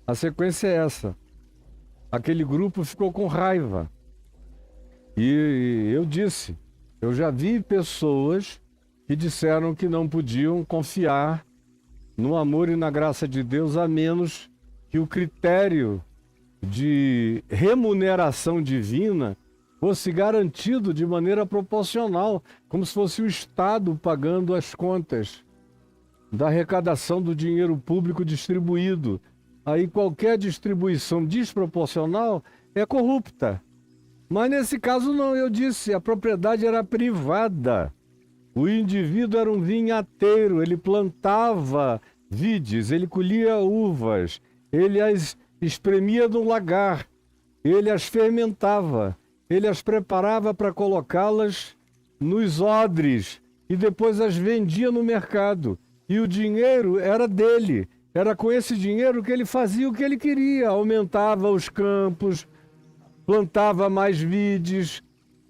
A sequência é essa. Aquele grupo ficou com raiva. E eu disse, eu já vi pessoas que disseram que não podiam confiar no amor e na graça de Deus, a menos que o critério de remuneração divina fosse garantido de maneira proporcional, como se fosse o Estado pagando as contas da arrecadação do dinheiro público distribuído. Aí qualquer distribuição desproporcional é corrupta. Mas nesse caso não, eu disse, a propriedade era privada. O indivíduo era um vinhateiro, ele plantava vides, ele colhia uvas, ele as espremia no lagar, ele as fermentava, ele as preparava para colocá-las nos odres e depois as vendia no mercado. E o dinheiro era dele. Era com esse dinheiro que ele fazia o que ele queria, aumentava os campos, plantava mais vides,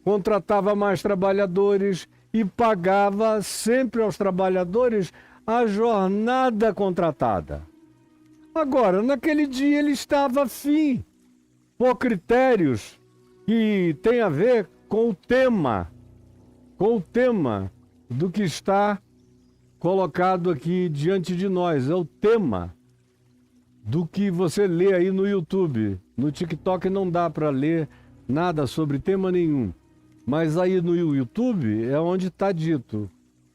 contratava mais trabalhadores e pagava sempre aos trabalhadores a jornada contratada. Agora, naquele dia ele estava afim, por critérios que têm a ver com o tema do que está colocado aqui diante de nós. É o tema do que você lê aí no YouTube. No TikTok não dá para ler nada sobre tema nenhum. Mas aí no YouTube é onde está dito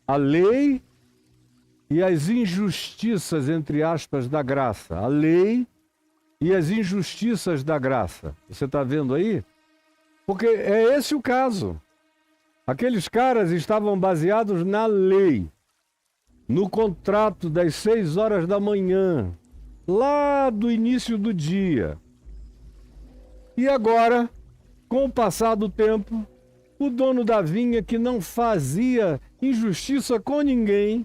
a lei e as injustiças, entre aspas, da graça. A lei e as injustiças da graça. Você está vendo aí? Porque é esse o caso. Aqueles caras estavam baseados na lei, no contrato das 6 horas da manhã, lá do início do dia. E agora, com o passar do tempo, o dono da vinha, que não fazia injustiça com ninguém,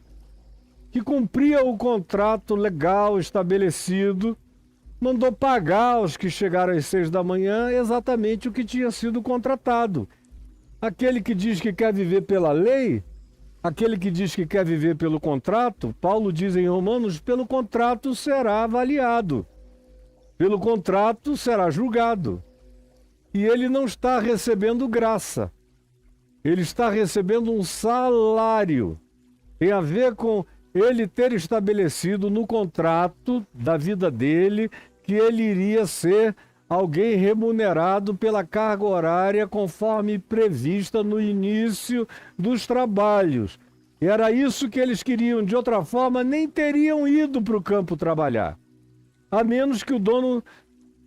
que cumpria o contrato legal estabelecido, mandou pagar aos que chegaram às 6 da manhã exatamente o que tinha sido contratado. Aquele que diz que quer viver pela lei, aquele que diz que quer viver pelo contrato, Paulo diz em Romanos, pelo contrato será avaliado, pelo contrato será julgado. E ele não está recebendo graça, ele está recebendo um salário. Tem a ver com ele ter estabelecido no contrato da vida dele que ele iria ser alguém remunerado pela carga horária conforme prevista no início dos trabalhos. E era isso que eles queriam, de outra forma nem teriam ido para o campo trabalhar. A menos que o dono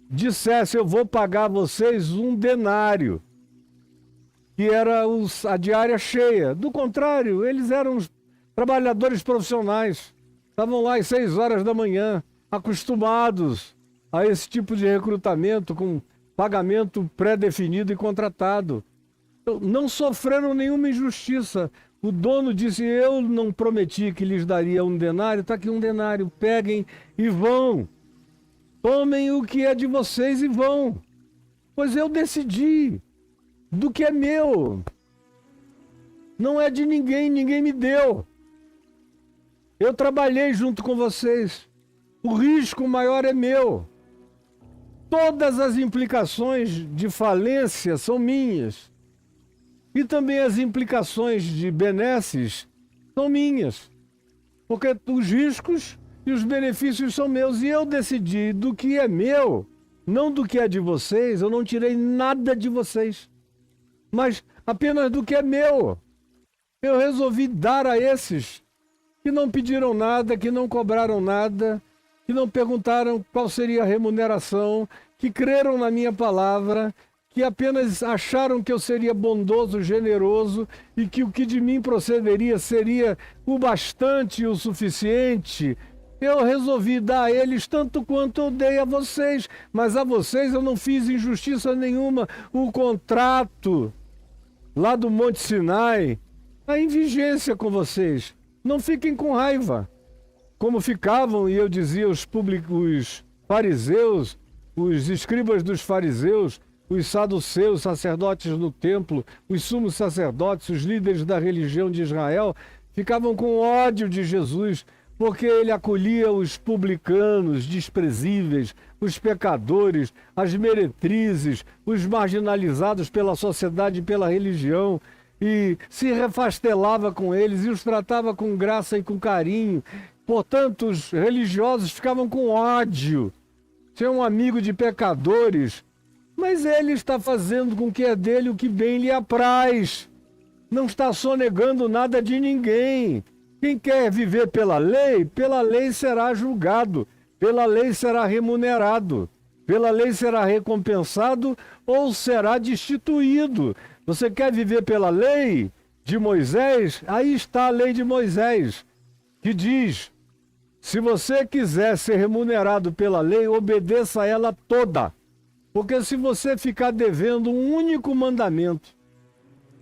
dissesse, eu vou pagar vocês 1 denário, que era a diária cheia. Do contrário, eles eram trabalhadores profissionais, estavam lá às 6 horas da manhã, acostumados a esse tipo de recrutamento com pagamento pré-definido e contratado. Então, não sofreram nenhuma injustiça. O dono disse, eu não prometi que lhes daria 1 denário, está aqui 1 denário, peguem e vão. Tomem o que é de vocês e vão. Pois eu decidi do que é meu. Não é de ninguém, ninguém me deu. Eu trabalhei junto com vocês. O risco maior é meu. Todas as implicações de falência são minhas. E também as implicações de benesses são minhas. Porque os riscos e os benefícios são meus. E eu decidi do que é meu, não do que é de vocês. Eu não tirei nada de vocês, mas apenas do que é meu. Eu resolvi dar a esses que não pediram nada, que não cobraram nada, que não perguntaram qual seria a remuneração, que creram na minha palavra, que apenas acharam que eu seria bondoso, generoso e que o que de mim procederia seria o bastante e o suficiente. Eu resolvi dar a eles tanto quanto eu dei a vocês, mas a vocês eu não fiz injustiça nenhuma. O contrato lá do Monte Sinai está em vigência com vocês. Não fiquem com raiva, como ficavam, e eu dizia, os fariseus, os escribas dos fariseus, os saduceus, sacerdotes no templo, os sumos sacerdotes, os líderes da religião de Israel, ficavam com ódio de Jesus, porque ele acolhia os publicanos desprezíveis, os pecadores, as meretrizes, os marginalizados pela sociedade e pela religião, e se refastelava com eles e os tratava com graça e com carinho. Portanto, os religiosos ficavam com ódio. Ser um amigo de pecadores, mas ele está fazendo com que é dele o que bem lhe apraz. Não está sonegando nada de ninguém. Quem quer viver pela lei será julgado, pela lei será remunerado, pela lei será recompensado ou será destituído. Você quer viver pela lei de Moisés? Aí está a lei de Moisés, que diz: se você quiser ser remunerado pela lei, obedeça a ela toda. Porque se você ficar devendo um único mandamento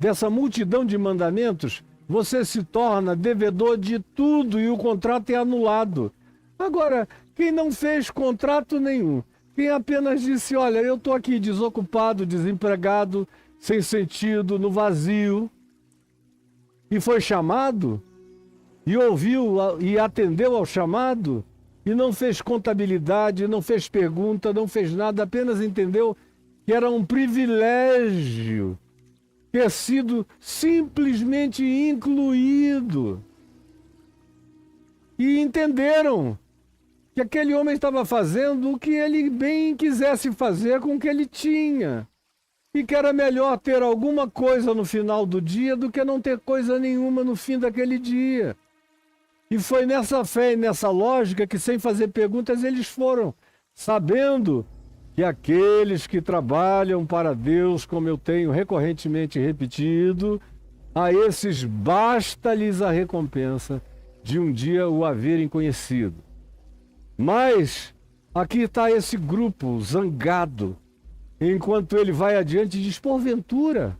dessa multidão de mandamentos, você se torna devedor de tudo e o contrato é anulado. Agora, quem não fez contrato nenhum, quem apenas disse: olha, eu estou aqui desocupado, desempregado, sem sentido, no vazio, e foi chamado, e ouviu e atendeu ao chamado, e não fez contabilidade, não fez pergunta, não fez nada, apenas entendeu que era um privilégio ter sido simplesmente incluído. E entenderam que aquele homem estava fazendo o que ele bem quisesse fazer com o que ele tinha. E que era melhor ter alguma coisa no final do dia do que não ter coisa nenhuma no fim daquele dia. E foi nessa fé e nessa lógica que, sem fazer perguntas, eles foram, sabendo que aqueles que trabalham para Deus, como eu tenho recorrentemente repetido, a esses basta-lhes a recompensa de um dia o haverem conhecido. Mas aqui está esse grupo zangado, enquanto ele vai adiante e diz: porventura,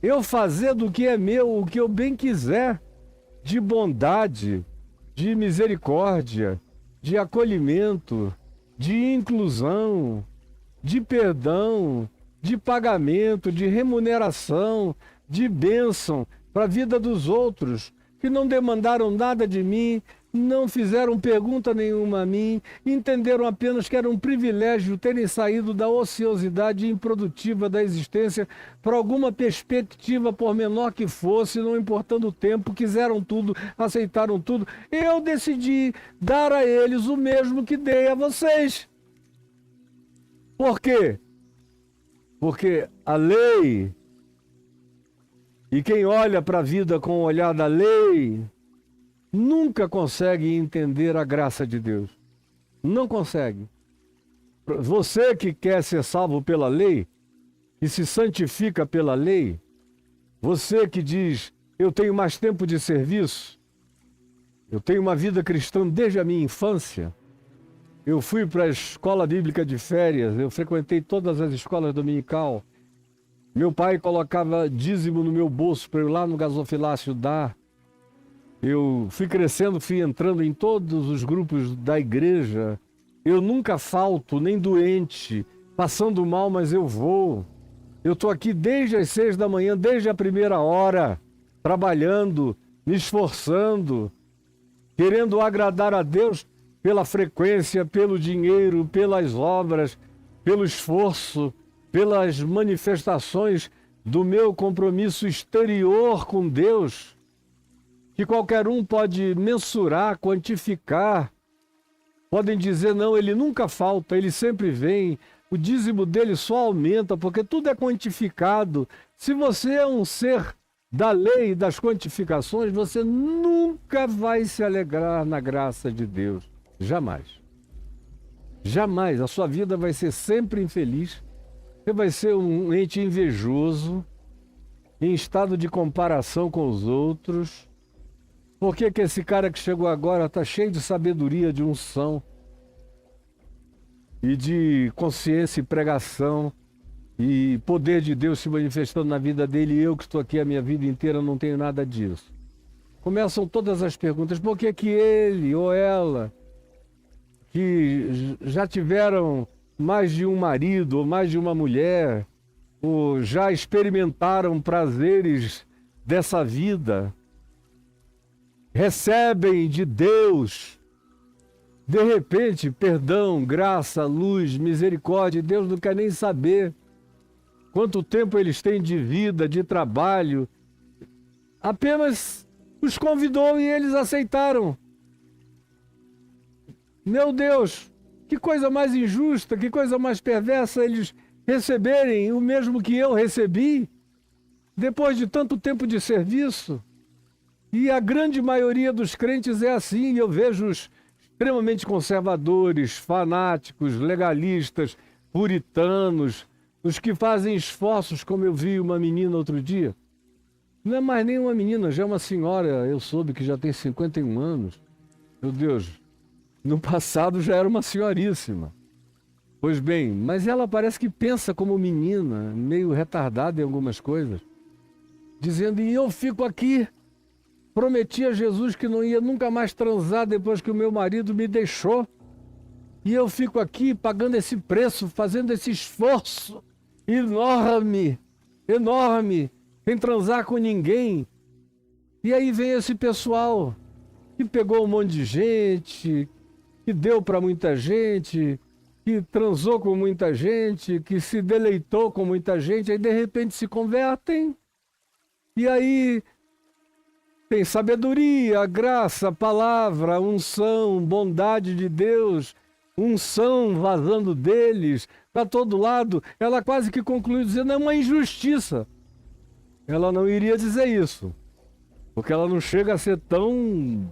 eu fazer do que é meu o que eu bem quiser, de bondade, de misericórdia, de acolhimento, de inclusão, de perdão, de pagamento, de remuneração, de bênção para a vida dos outros, que não demandaram nada de mim, não fizeram pergunta nenhuma a mim, entenderam apenas que era um privilégio terem saído da ociosidade improdutiva da existência para alguma perspectiva, por menor que fosse, não importando o tempo, quiseram tudo, aceitaram tudo. Eu decidi dar a eles o mesmo que dei a vocês. Por quê? Porque a lei, e quem olha para a vida com o olhar da lei, nunca consegue entender a graça de Deus. Não consegue. Você que quer ser salvo pela lei, que se santifica pela lei, você que diz: eu tenho mais tempo de serviço, eu tenho uma vida cristã desde a minha infância, eu fui para a escola bíblica de férias, eu frequentei todas as escolas dominical, meu pai colocava dízimo no meu bolso para eu ir lá no gasofilácio dar. Eu fui crescendo, fui entrando em todos os grupos da igreja. Eu nunca falto, nem doente, passando mal, mas eu vou. Eu estou aqui desde as 6 da manhã, desde a primeira hora, trabalhando, me esforçando, querendo agradar a Deus pela frequência, pelo dinheiro, pelas obras, pelo esforço, pelas manifestações do meu compromisso exterior com Deus, que qualquer um pode mensurar, quantificar. Podem dizer: não, ele nunca falta, ele sempre vem, o dízimo dele só aumenta, porque tudo é quantificado. Se você é um ser da lei e das quantificações, você nunca vai se alegrar na graça de Deus. Jamais. Jamais. A sua vida vai ser sempre infeliz. Você vai ser um ente invejoso, em estado de comparação com os outros. Por que esse cara que chegou agora está cheio de sabedoria, de unção e de consciência e pregação e poder de Deus se manifestando na vida dele, e eu que estou aqui a minha vida inteira não tenho nada disso? Começam todas as perguntas. Por que ele ou ela, que já tiveram mais de um marido ou mais de uma mulher, ou já experimentaram prazeres dessa vida, recebem de Deus, de repente, perdão, graça, luz, misericórdia, Deus não quer nem saber quanto tempo eles têm de vida, de trabalho. Apenas os convidou e eles aceitaram. Meu Deus, que coisa mais injusta, que coisa mais perversa eles receberem o mesmo que eu recebi, depois de tanto tempo de serviço. E a grande maioria dos crentes é assim, eu vejo os extremamente conservadores, fanáticos, legalistas, puritanos, os que fazem esforços, como eu vi uma menina outro dia. Não é mais nem uma menina, já é uma senhora, eu soube que já tem 51 anos. Meu Deus, no passado já era uma senhoríssima. Pois bem, mas ela parece que pensa como menina, meio retardada em algumas coisas, dizendo, e eu fico aqui, prometi a Jesus que não ia nunca mais transar depois que o meu marido me deixou, e eu fico aqui pagando esse preço, fazendo esse esforço enorme, enorme, sem transar com ninguém. E aí vem esse pessoal que pegou um monte de gente, que deu para muita gente, que transou com muita gente, que se deleitou com muita gente, aí de repente se convertem. E aí tem sabedoria, graça, palavra, unção, bondade de Deus, unção vazando deles para todo lado. Ela quase que conclui dizendo, é uma injustiça. Ela não iria dizer isso, porque ela não chega a ser tão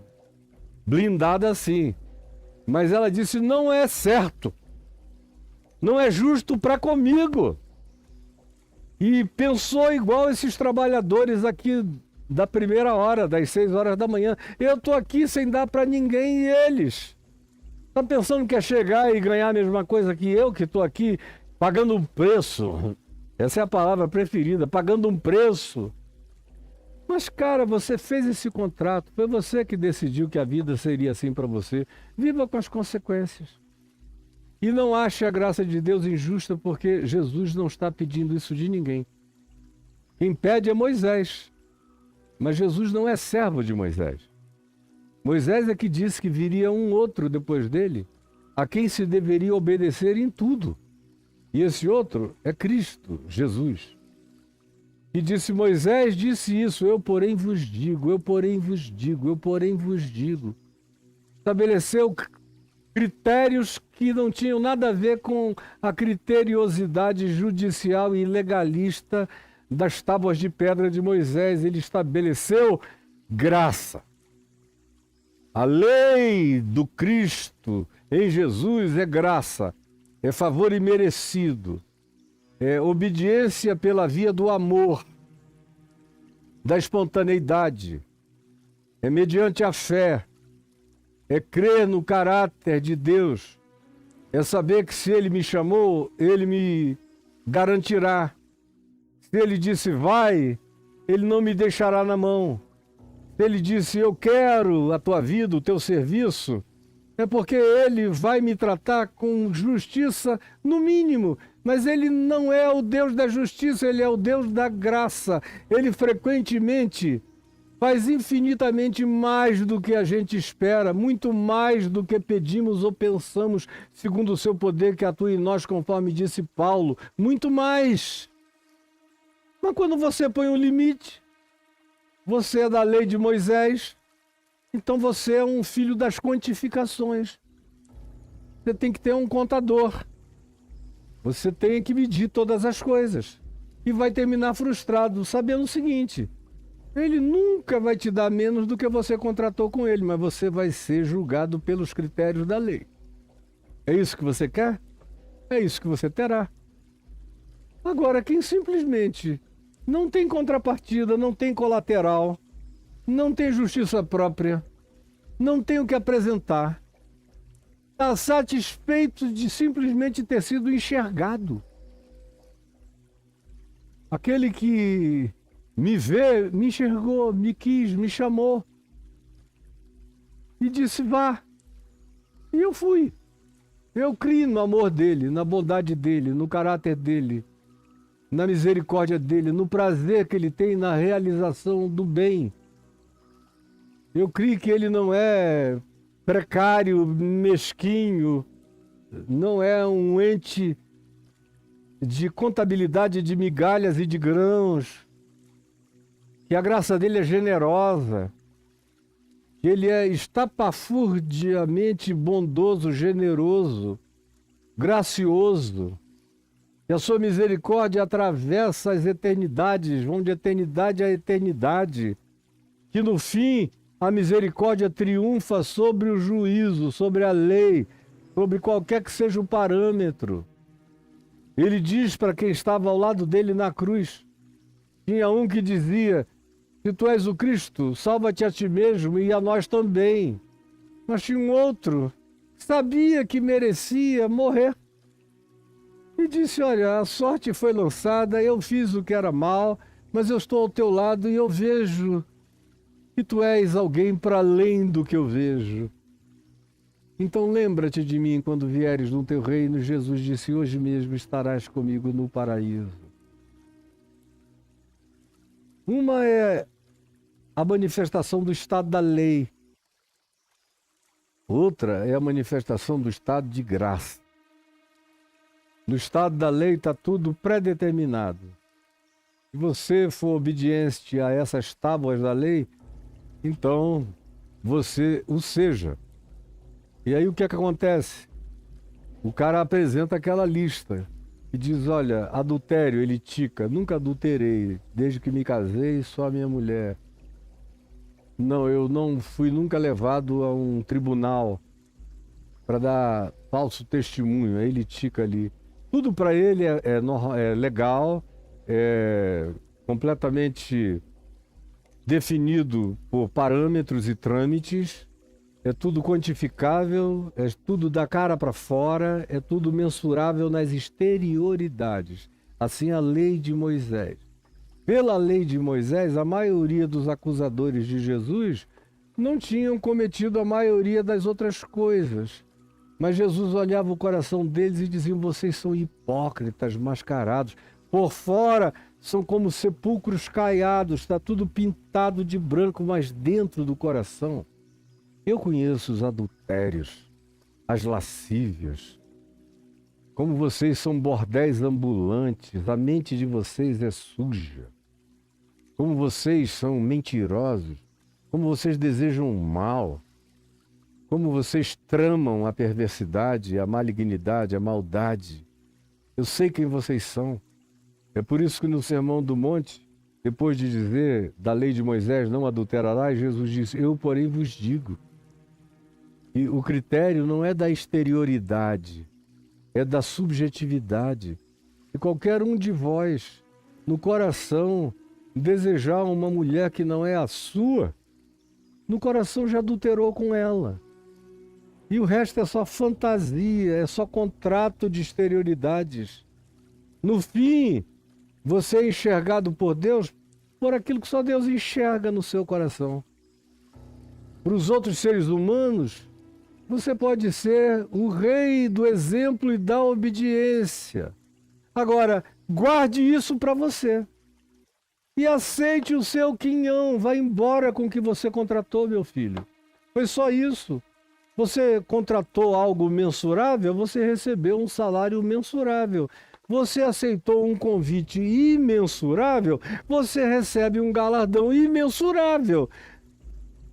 blindada assim. Mas ela disse, não é certo, não é justo para comigo. E pensou igual esses trabalhadores aqui da primeira hora, das 6 horas da manhã. Eu estou aqui sem dar para ninguém e eles. Está pensando que é chegar e ganhar a mesma coisa que eu, que estou aqui pagando um preço? Essa é a palavra preferida, pagando um preço. Mas, cara, você fez esse contrato, foi você que decidiu que a vida seria assim para você. Viva com as consequências. E não ache a graça de Deus injusta, porque Jesus não está pedindo isso de ninguém. Quem pede é Moisés. Mas Jesus não é servo de Moisés. Moisés é que disse que viria um outro depois dele, a quem se deveria obedecer em tudo. E esse outro é Cristo, Jesus. E disse, Moisés disse isso, eu porém vos digo, eu porém vos digo, eu porém vos digo. Estabeleceu critérios que não tinham nada a ver com a criteriosidade judicial e legalista das tábuas de pedra de Moisés. Ele estabeleceu graça. A lei do Cristo em Jesus é graça, é favor imerecido, é obediência pela via do amor, da espontaneidade, é mediante a fé, é crer no caráter de Deus, é saber que se Ele me chamou, Ele me garantirá. Se Ele disse vai, Ele não me deixará na mão. Se Ele disse eu quero a tua vida, o teu serviço, é porque Ele vai me tratar com justiça no mínimo. Mas Ele não é o Deus da justiça, Ele é o Deus da graça. Ele frequentemente faz infinitamente mais do que a gente espera, muito mais do que pedimos ou pensamos, segundo o seu poder que atua em nós, conforme disse Paulo. Muito mais. Mas quando você põe um limite, você é da lei de Moisés, então você é um filho das quantificações. Você tem que ter um contador. Você tem que medir todas as coisas. E vai terminar frustrado, sabendo o seguinte: ele nunca vai te dar menos do que você contratou com ele, mas você vai ser julgado pelos critérios da lei. É isso que você quer? É isso que você terá. Agora, quem simplesmente não tem contrapartida, não tem colateral, não tem justiça própria, não tem o que apresentar, está satisfeito de simplesmente ter sido enxergado. Aquele que me vê, me enxergou, me quis, me chamou e disse vá. E eu fui. Eu criei no amor dele, na bondade dele, no caráter dele, na misericórdia dele, no prazer que ele tem na realização do bem. Eu creio que ele não é precário, mesquinho, não é um ente de contabilidade de migalhas e de grãos, que a graça dele é generosa, que ele é estapafurdiamente bondoso, generoso, gracioso, que a sua misericórdia atravessa as eternidades, vão de eternidade a eternidade, que no fim a misericórdia triunfa sobre o juízo, sobre a lei, sobre qualquer que seja o parâmetro. Ele diz para quem estava ao lado dele na cruz, tinha um que dizia: se tu és o Cristo, salva-te a ti mesmo e a nós também. Mas tinha um outro que sabia que merecia morrer. E disse: olha, a sorte foi lançada, eu fiz o que era mal, mas eu estou ao teu lado e eu vejo que tu és alguém para além do que eu vejo. Então lembra-te de mim quando vieres no teu reino. Jesus disse: hoje mesmo estarás comigo no paraíso. Uma é a manifestação do estado da lei. Outra é a manifestação do estado de graça. No estado da lei está tudo predeterminado. Se você for obediente a essas tábuas da lei, então você o seja. E aí o que é que acontece? O cara apresenta aquela lista e diz: olha, adultério, ele tica, nunca adulterei, desde que me casei, só a minha mulher. Não, eu não fui nunca levado a um tribunal para dar falso testemunho. Aí ele tica ali. Tudo para ele é legal, é completamente definido por parâmetros e trâmites, é tudo quantificável, é tudo da cara para fora, é tudo mensurável nas exterioridades. Assim a lei de Moisés. Pela lei de Moisés, a maioria dos acusadores de Jesus não tinham cometido a maioria das outras coisas. Mas Jesus olhava o coração deles e dizia: vocês são hipócritas, mascarados. Por fora são como sepulcros caiados, está tudo pintado de branco, mas dentro do coração. Eu conheço os adultérios, as lascívias. Como vocês são bordéis ambulantes, a mente de vocês é suja. Como vocês são mentirosos, como vocês desejam o mal, como vocês tramam a perversidade, a malignidade, a maldade. Eu sei quem vocês são. É por isso que no Sermão do Monte, depois de dizer da lei de Moisés, não adulterarás, Jesus disse: eu, porém, vos digo. E o critério não é da exterioridade, é da subjetividade. E qualquer um de vós, no coração, desejar uma mulher que não é a sua, no coração já adulterou com ela. E o resto é só fantasia, é só contrato de exterioridades. No fim, você é enxergado por Deus por aquilo que só Deus enxerga no seu coração. Para os outros seres humanos, você pode ser o rei do exemplo e da obediência. Agora, guarde isso para você. E aceite o seu quinhão. Vá embora com o que você contratou, meu filho. Foi só isso. Você contratou algo mensurável, você recebeu um salário mensurável. Você aceitou um convite imensurável, você recebe um galardão imensurável.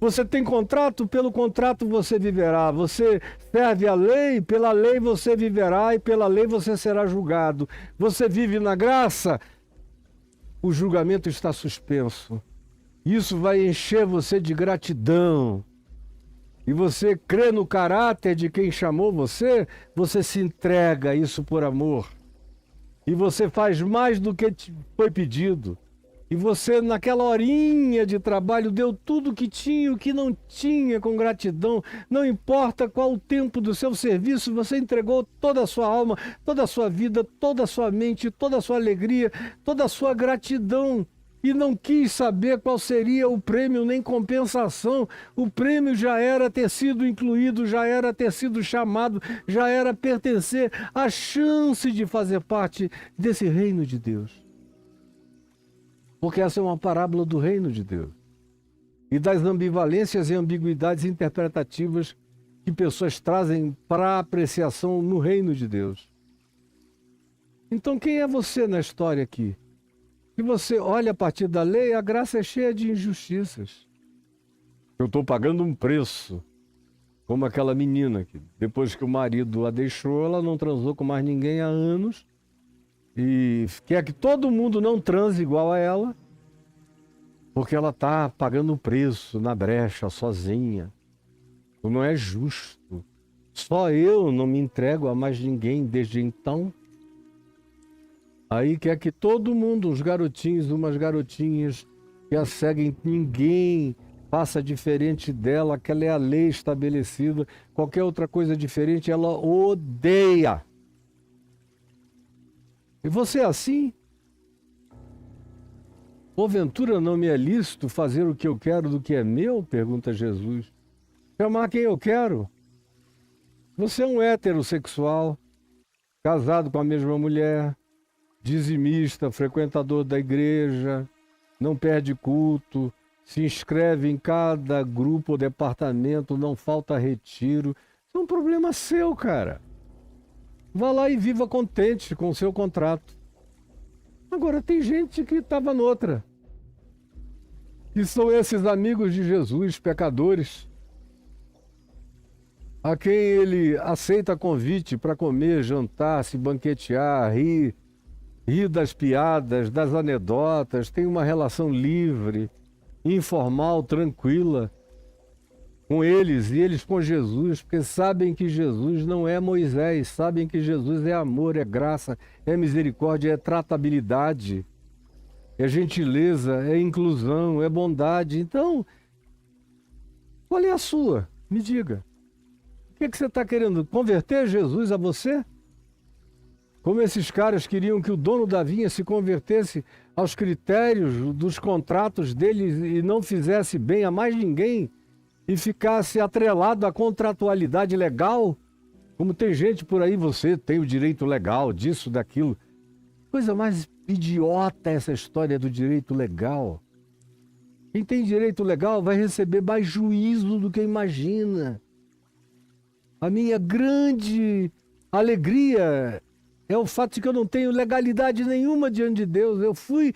Você tem contrato, pelo contrato você viverá. Você serve a lei, pela lei você viverá e pela lei você será julgado. Você vive na graça, o julgamento está suspenso. Isso vai encher você de gratidão. E você crê no caráter de quem chamou você, você se entrega a isso por amor. E você faz mais do que te foi pedido. E você, naquela horinha de trabalho, deu tudo o que tinha e o que não tinha com gratidão. Não importa qual o tempo do seu serviço, você entregou toda a sua alma, toda a sua vida, toda a sua mente, toda a sua alegria, toda a sua gratidão. E não quis saber qual seria o prêmio nem compensação. O prêmio já era ter sido incluído, já era ter sido chamado, já era pertencer à chance de fazer parte desse reino de Deus. Porque essa é uma parábola do reino de Deus. e das ambivalências e ambiguidades interpretativas que pessoas trazem para a apreciação no reino de Deus. Então, quem é você na história aqui? Se você olha a partir da lei, a graça é cheia de injustiças. Eu estou pagando um preço, como aquela menina que, depois que o marido a deixou, ela não transou com mais ninguém há anos e quer que todo mundo não transe igual a ela, porque ela está pagando um preço na brecha, sozinha. Não é justo. Só eu não me entrego a mais ninguém desde então. Aí quer que todo mundo, uns garotinhos, umas garotinhas que a seguem, ninguém faça diferente dela, aquela é a lei estabelecida. Qualquer outra coisa diferente, ela odeia. E você é assim? Porventura não me é lícito fazer o que eu quero do que é meu? Pergunta Jesus. Chamar quem eu quero? Você é um heterossexual, casado com a mesma mulher, dizimista, frequentador da igreja, não perde culto, se inscreve em cada grupo ou departamento, não falta retiro. Isso é um problema seu, cara. Vá lá e viva contente com o seu contrato. Agora, tem gente que estava noutra. Que são esses amigos de Jesus, pecadores, a quem ele aceita convite para comer, jantar, se banquetear, rir das piadas, das anedotas, tem uma relação livre, informal, tranquila com eles e eles com Jesus, porque sabem que Jesus não é Moisés, sabem que Jesus é amor, é graça, é misericórdia, é tratabilidade, é gentileza, é inclusão, é bondade. Então, qual é a sua? Me diga. O que você está querendo? Converter Jesus a você? Como esses caras queriam que o dono da vinha se convertesse aos critérios dos contratos deles e não fizesse bem a mais ninguém e ficasse atrelado à contratualidade legal? Como tem gente por aí, você tem o direito legal disso, daquilo. Coisa mais idiota essa história do direito legal. Quem tem direito legal vai receber mais juízo do que imagina. A minha grande alegria é o fato de que eu não tenho legalidade nenhuma diante de Deus. Eu fui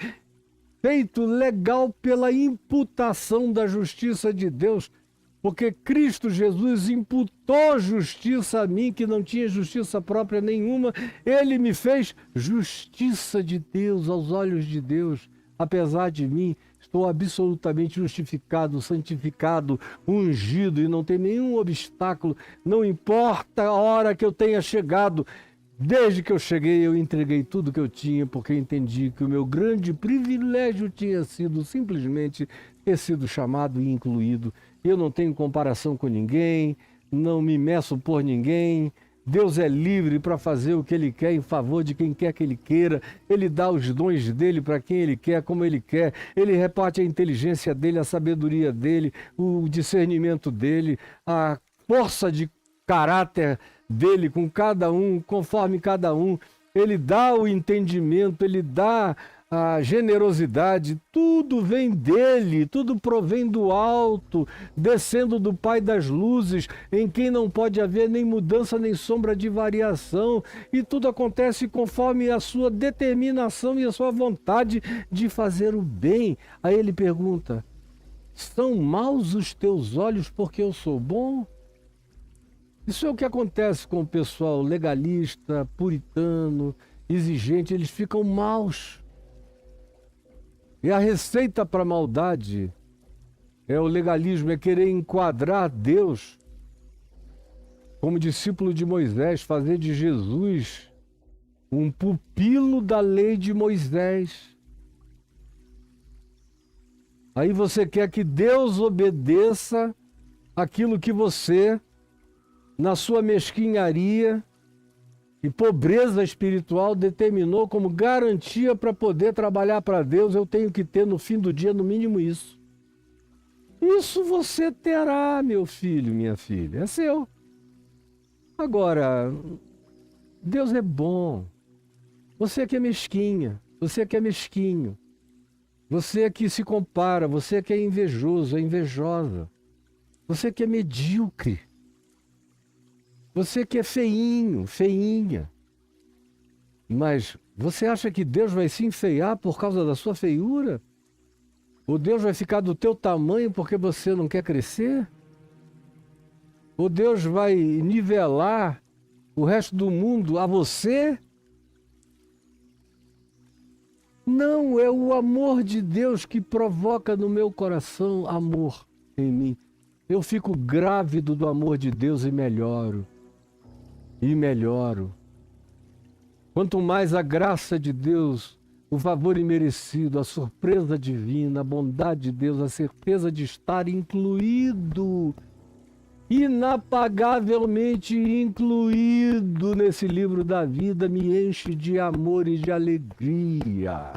feito legal pela imputação da justiça de Deus, porque Cristo Jesus imputou justiça a mim, que não tinha justiça própria nenhuma. Ele me fez justiça de Deus aos olhos de Deus. Apesar de mim, estou absolutamente justificado, santificado, ungido e não tem nenhum obstáculo. Não importa a hora que eu tenha chegado. Desde que eu cheguei, eu entreguei tudo que eu tinha, porque entendi que o meu grande privilégio tinha sido simplesmente ter sido chamado e incluído. Eu não tenho comparação com ninguém, não me meço por ninguém. Deus é livre para fazer o que Ele quer em favor de quem quer que Ele queira. Ele dá os dons dEle para quem Ele quer, como Ele quer. Ele reparte a inteligência dEle, a sabedoria dEle, o discernimento dEle, a força de caráter dele com cada um, conforme cada um. Ele dá o entendimento, ele dá a generosidade, tudo vem dele, tudo provém do alto, descendo do Pai das luzes, em quem não pode haver nem mudança nem sombra de variação, e tudo acontece conforme a sua determinação e a sua vontade de fazer o bem. Aí ele pergunta: são maus os teus olhos porque eu sou bom? Isso é o que acontece com o pessoal legalista, puritano, exigente, eles ficam maus. E a receita para a maldade é o legalismo, é querer enquadrar Deus como discípulo de Moisés, fazer de Jesus um pupilo da lei de Moisés. Aí você quer que Deus obedeça aquilo que você, na sua mesquinharia e pobreza espiritual, determinou como garantia para poder trabalhar para Deus. Eu tenho que ter no fim do dia no mínimo isso. Isso você terá, meu filho, minha filha, é seu. Agora, Deus é bom. Você que é mesquinha, você que é mesquinho, Você é que se compara, você é que é invejoso, é invejosa. Você que é medíocre. Você que é feinho, feinha. Mas você acha que Deus vai se enfeiar por causa da sua feiura? Ou Deus vai ficar do teu tamanho porque você não quer crescer? Ou Deus vai nivelar o resto do mundo a você? Não, é o amor de Deus que provoca no meu coração amor em mim. Eu fico grávido do amor de Deus e melhoro. E melhoro. Quanto mais a graça de Deus, o favor imerecido, a surpresa divina, a bondade de Deus, a certeza de estar incluído, inapagavelmente incluído nesse livro da vida, me enche de amor e de alegria.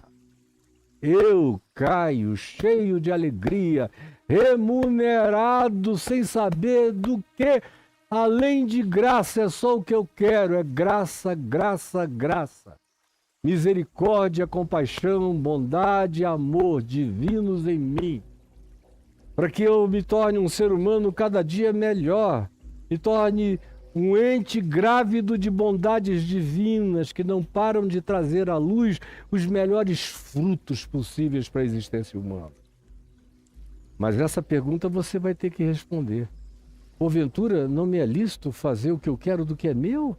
Eu, Caio, cheio de alegria, remunerado sem saber do que, além de graça, é só o que eu quero, é graça, graça, graça. Misericórdia, compaixão, bondade, amor divinos em mim, para que eu me torne um ser humano cada dia melhor, me torne um ente grávido de bondades divinas que não param de trazer à luz os melhores frutos possíveis para a existência humana. Mas essa pergunta você vai ter que responder. Porventura, não me é lícito fazer o que eu quero do que é meu?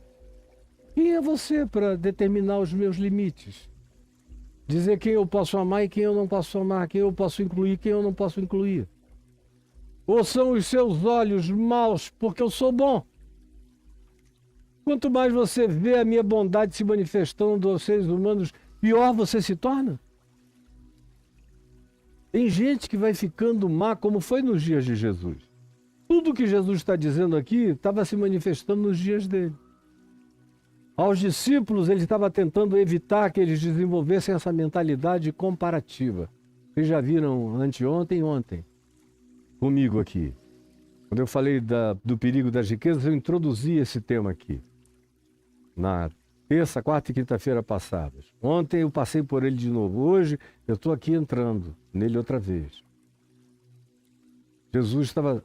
Quem é você para determinar os meus limites? Dizer quem eu posso amar e quem eu não posso amar, quem eu posso incluir e quem eu não posso incluir? Ou são os seus olhos maus porque eu sou bom? Quanto mais você vê a minha bondade se manifestando aos seres humanos, pior você se torna? Tem gente que vai ficando má, como foi nos dias de Jesus. Tudo que Jesus está dizendo aqui estava se manifestando nos dias dele. Aos discípulos, ele estava tentando evitar que eles desenvolvessem essa mentalidade comparativa. Vocês já viram anteontem e ontem comigo aqui. Quando eu falei do perigo das riquezas, eu introduzi esse tema aqui. Na terça, quarta e quinta-feira passadas. Ontem eu passei por ele de novo. Hoje eu estou aqui entrando nele outra vez. Jesus estava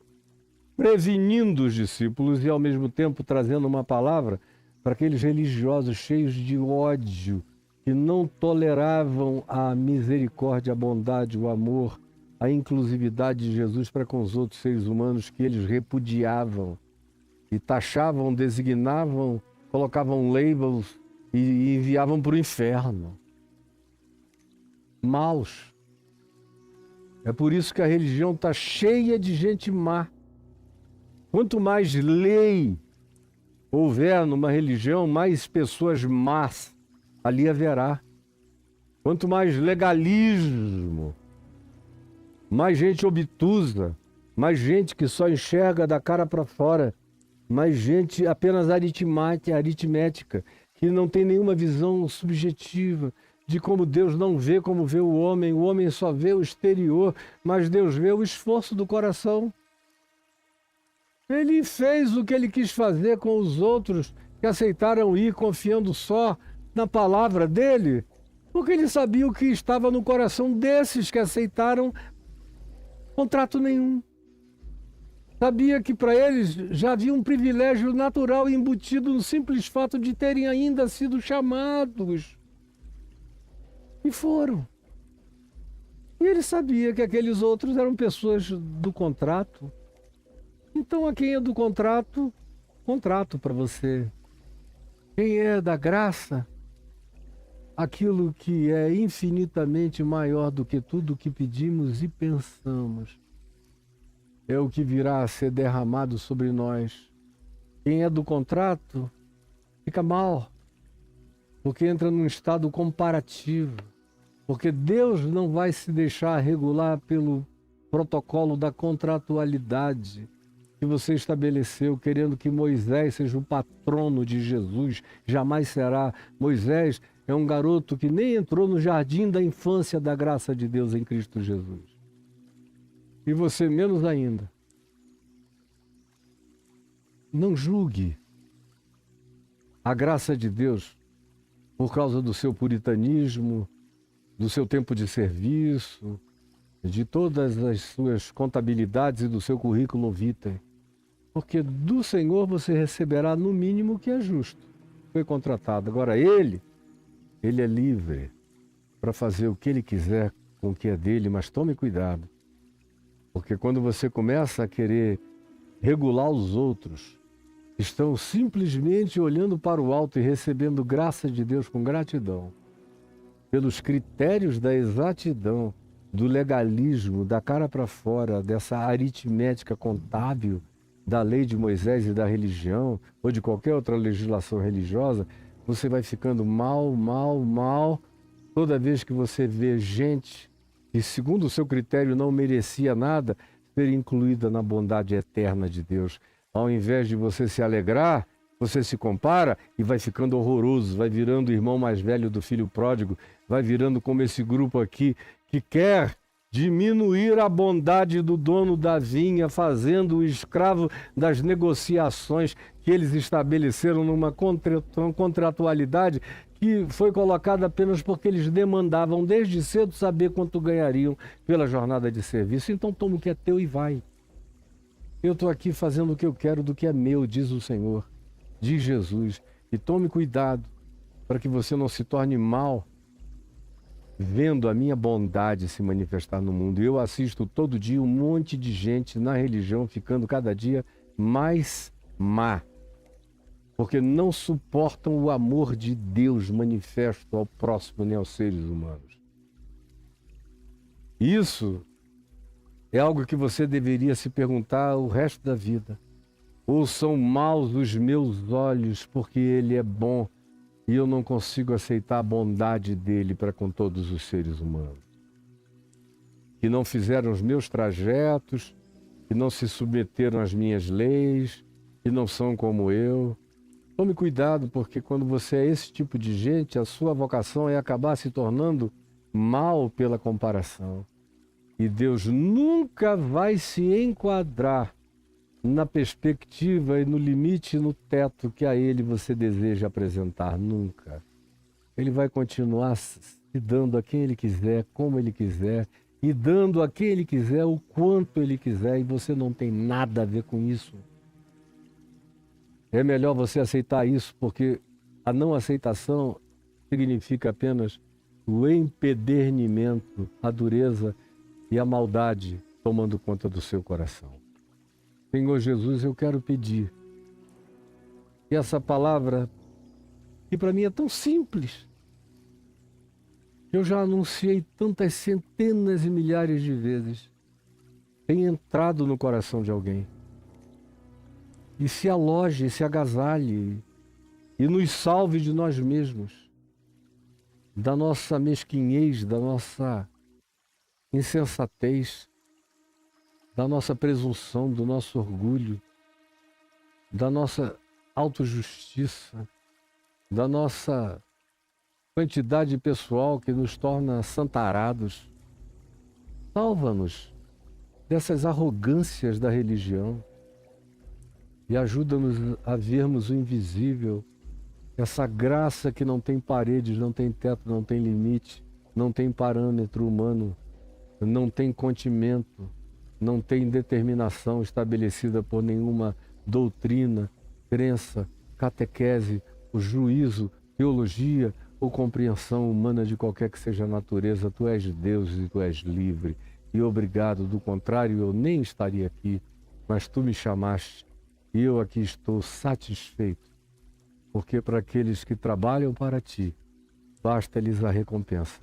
prevenindo os discípulos e ao mesmo tempo trazendo uma palavra para aqueles religiosos cheios de ódio, que não toleravam a misericórdia, a bondade, o amor, a inclusividade de Jesus para com os outros seres humanos que eles repudiavam e taxavam, designavam, colocavam labels e enviavam para o inferno. Maus. É por isso que a religião está cheia de gente má. Quanto mais lei houver numa religião, mais pessoas más ali haverá. Quanto mais legalismo, mais gente obtusa, mais gente que só enxerga da cara para fora, mais gente apenas aritmética, que não tem nenhuma visão subjetiva de como Deus não vê como vê o homem só vê o exterior, mas Deus vê o esforço do coração. Ele fez o que ele quis fazer com os outros que aceitaram ir confiando só na palavra dele, porque ele sabia o que estava no coração desses que aceitaram contrato nenhum. Sabia que para eles já havia um privilégio natural embutido no simples fato de terem ainda sido chamados. E foram. E ele sabia que aqueles outros eram pessoas do contrato. Então, a quem é do contrato, contrato para você. Quem é da graça, aquilo que é infinitamente maior do que tudo que pedimos e pensamos, é o que virá a ser derramado sobre nós. Quem é do contrato, fica mal, porque entra num estado comparativo, porque Deus não vai se deixar regular pelo protocolo da contratualidade que você estabeleceu, querendo que Moisés seja o patrono de Jesus. Jamais será. Moisés é um garoto que nem entrou no jardim da infância da graça de Deus em Cristo Jesus. E você menos ainda. Não julgue a graça de Deus por causa do seu puritanismo, do seu tempo de serviço, de todas as suas contabilidades e do seu currículo vitae. Porque do Senhor você receberá no mínimo o que é justo. Foi contratado. Agora ele é livre para fazer o que ele quiser com o que é dele, mas tome cuidado. Porque quando você começa a querer regular os outros, estão simplesmente olhando para o alto e recebendo graça de Deus com gratidão, pelos critérios da exatidão, do legalismo, da cara para fora, dessa aritmética contábil da lei de Moisés e da religião, ou de qualquer outra legislação religiosa, você vai ficando mal, toda vez que você vê gente que, segundo o seu critério, não merecia nada, ser incluída na bondade eterna de Deus. Ao invés de você se alegrar, você se compara e vai ficando horroroso, vai virando o irmão mais velho do filho pródigo, vai virando como esse grupo aqui que quer diminuir a bondade do dono da vinha, fazendo o escravo das negociações que eles estabeleceram numa contratualidade que foi colocada apenas porque eles demandavam desde cedo saber quanto ganhariam pela jornada de serviço. Então toma o que é teu e vai. Eu estou aqui fazendo o que eu quero do que é meu, diz o Senhor, diz Jesus. E tome cuidado para que você não se torne mal vendo a minha bondade se manifestar no mundo. Eu assisto todo dia um monte de gente na religião ficando cada dia mais má, porque não suportam o amor de Deus manifesto ao próximo nem aos seres humanos. Isso é algo que você deveria se perguntar o resto da vida. Ou são maus os meus olhos porque Ele é bom e eu não consigo aceitar a bondade dele para com todos os seres humanos, que não fizeram os meus trajetos, que não se submeteram às minhas leis, que não são como eu. Tome cuidado, porque quando você é esse tipo de gente, a sua vocação é acabar se tornando mal pela comparação. E Deus nunca vai se enquadrar na perspectiva e no limite, no teto que a Ele você deseja apresentar. Nunca. Ele vai continuar se dando a quem Ele quiser, como Ele quiser, e dando a quem Ele quiser, o quanto Ele quiser, e você não tem nada a ver com isso. É melhor você aceitar isso, porque a não aceitação significa apenas o empedernimento, a dureza e a maldade tomando conta do seu coração. Senhor Jesus, eu quero pedir que essa palavra, que para mim é tão simples, que eu já anunciei tantas centenas e milhares de vezes, tenha entrado no coração de alguém e se aloje, se agasalhe e nos salve de nós mesmos, da nossa mesquinhez, da nossa insensatez, da nossa presunção, do nosso orgulho, da nossa autojustiça, da nossa quantidade pessoal que nos torna santarados. Salva-nos dessas arrogâncias da religião e ajuda-nos a vermos o invisível, essa graça que não tem paredes, não tem teto, não tem limite, não tem parâmetro humano, não tem continimento, não tem determinação estabelecida por nenhuma doutrina, crença, catequese, o juízo, teologia ou compreensão humana de qualquer que seja a natureza. Tu és Deus e tu és livre. E obrigado, do contrário eu nem estaria aqui, mas tu me chamaste e eu aqui estou satisfeito, porque para aqueles que trabalham para ti, basta-lhes a recompensa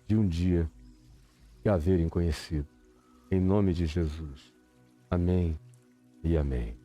de um dia te haverem conhecido. Em nome de Jesus. Amém e amém.